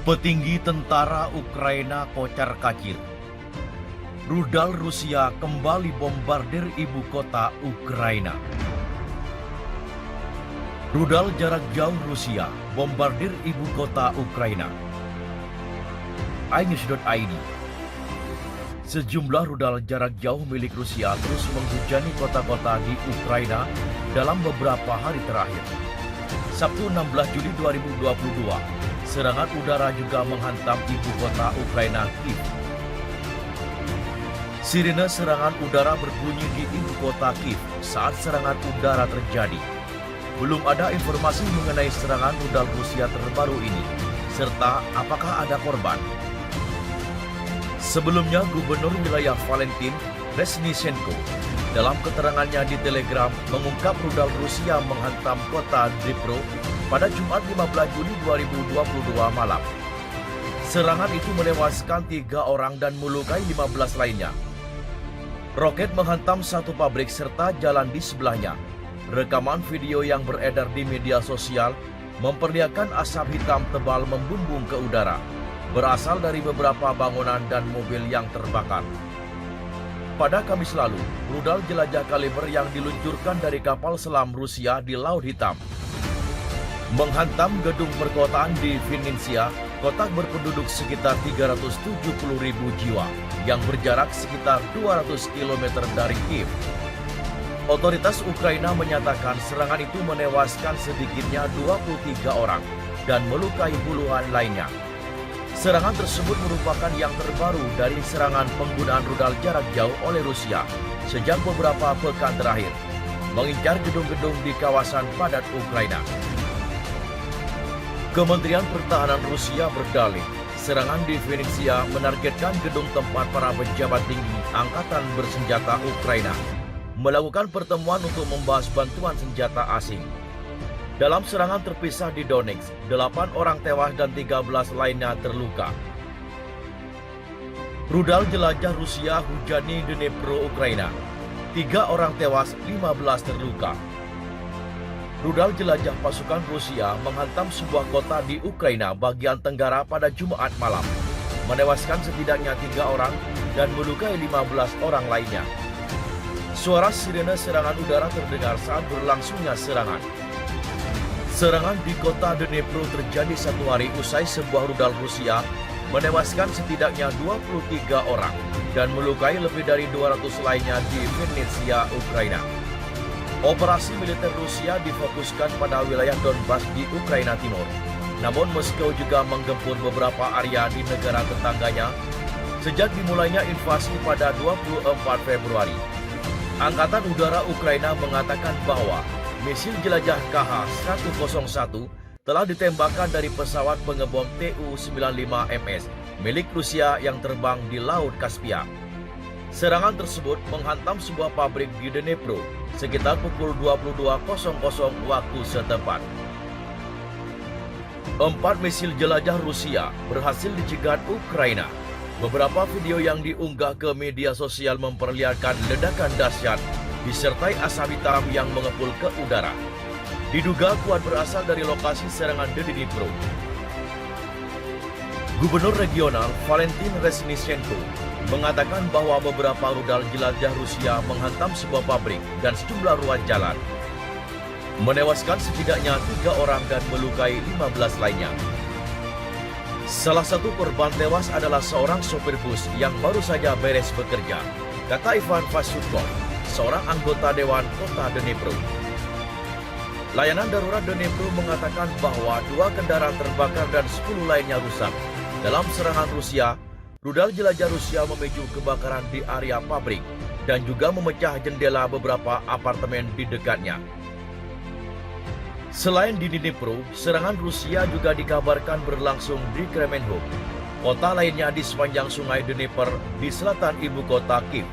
Petinggi tentara Ukraina kocar-kacir. Rudal Rusia kembali bombardir ibu kota Ukraina. Rudal jarak jauh Rusia bombardir ibu kota Ukraina. iNews.id. Sejumlah rudal jarak jauh milik Rusia terus menghujani kota-kota di Ukraina dalam beberapa hari terakhir. Sabtu 16 Juli 2022, serangan udara juga menghantam ibu kota Ukraina, Kiev. Sirine serangan udara berbunyi di ibu kota Kiev saat serangan udara terjadi. Belum ada informasi mengenai serangan rudal Rusia terbaru ini, serta apakah ada korban. Sebelumnya, Gubernur wilayah Valentin Resnishenko dalam keterangannya di Telegram mengungkap rudal Rusia menghantam kota Dnipro pada Jumat 15 Juli 2022 malam. Serangan itu menewaskan 3 orang dan melukai 15 lainnya. Roket menghantam satu pabrik serta jalan di sebelahnya. Rekaman video yang beredar di media sosial memperlihatkan asap hitam tebal membumbung ke udara, berasal dari beberapa bangunan dan mobil yang terbakar. Pada Kamis lalu, rudal jelajah kaliber yang diluncurkan dari kapal selam Rusia di Laut Hitam menghantam gedung perkotaan di Vinnytsia, kota berpenduduk sekitar 370.000 jiwa, yang berjarak sekitar 200 km dari Kiev. Otoritas Ukraina menyatakan serangan itu menewaskan sedikitnya 23 orang dan melukai puluhan lainnya. Serangan tersebut merupakan yang terbaru dari serangan penggunaan rudal jarak jauh oleh Rusia sejak beberapa pekan terakhir, mengincar gedung-gedung di kawasan padat Ukraina. Kementerian Pertahanan Rusia berdalih, serangan di Vinnytsia menargetkan gedung tempat para pejabat tinggi Angkatan Bersenjata Ukraina melakukan pertemuan untuk membahas bantuan senjata asing. Dalam serangan terpisah di Donetsk, 8 orang tewas dan 13 lainnya terluka. Rudal jelajah Rusia hujani Dnipro, Ukraina. 3 orang tewas, 15 terluka. Rudal jelajah pasukan Rusia menghantam sebuah kota di Ukraina bagian tenggara pada Jumat malam, menewaskan setidaknya 3 orang dan melukai 15 orang lainnya. Suara sirene serangan udara terdengar saat berlangsungnya serangan. Serangan di kota Dnipro terjadi 1 hari usai sebuah rudal Rusia menewaskan setidaknya 23 orang dan melukai lebih dari 200 lainnya di Vinnytsia, Ukraina. Operasi militer Rusia difokuskan pada wilayah Donbas di Ukraina Timur. Namun Moskow juga menggempur beberapa area di negara tetangganya sejak dimulainya invasi pada 24 Februari. Angkatan Udara Ukraina mengatakan bahwa misil jelajah KH-101 telah ditembakkan dari pesawat pengebom Tu-95MS milik Rusia yang terbang di Laut Kaspia. Serangan tersebut menghantam sebuah pabrik di Dnipro sekitar pukul 22.00 waktu setempat. 4 misil jelajah Rusia berhasil dicegat Ukraina. Beberapa video yang diunggah ke media sosial memperlihatkan ledakan dahsyat disertai asap hitam yang mengepul ke udara. Diduga kuat berasal dari lokasi serangan di Dnipro. Gubernur regional Valentin Resnishenko mengatakan bahwa beberapa rudal jelajah Rusia menghantam sebuah pabrik dan sejumlah ruas jalan, menewaskan setidaknya 3 orang dan melukai 15 lainnya. Salah satu korban tewas adalah seorang sopir bus yang baru saja beres bekerja, kata Ivan Vasyukov, seorang anggota Dewan Kota Dnipro. Layanan darurat Dnipro mengatakan bahwa 2 kendaraan terbakar dan 10 lainnya rusak. Dalam serangan Rusia, rudal jelajah Rusia memicu kebakaran di area pabrik dan juga memecah jendela beberapa apartemen di dekatnya. Selain di Dnipro, serangan Rusia juga dikabarkan berlangsung di Kremenhuk, kota lainnya di sepanjang sungai Dnipro di selatan ibu kota Kiev.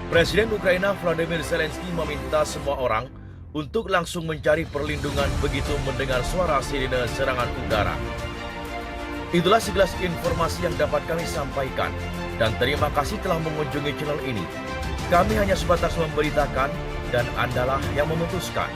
Presiden Ukraina Volodymyr Zelensky meminta semua orang untuk langsung mencari perlindungan begitu mendengar suara sirine serangan udara. Itulah segelas informasi yang dapat kami sampaikan, dan terima kasih telah mengunjungi channel ini. Kami hanya sebatas memberitakan, dan Andalah yang memutuskan.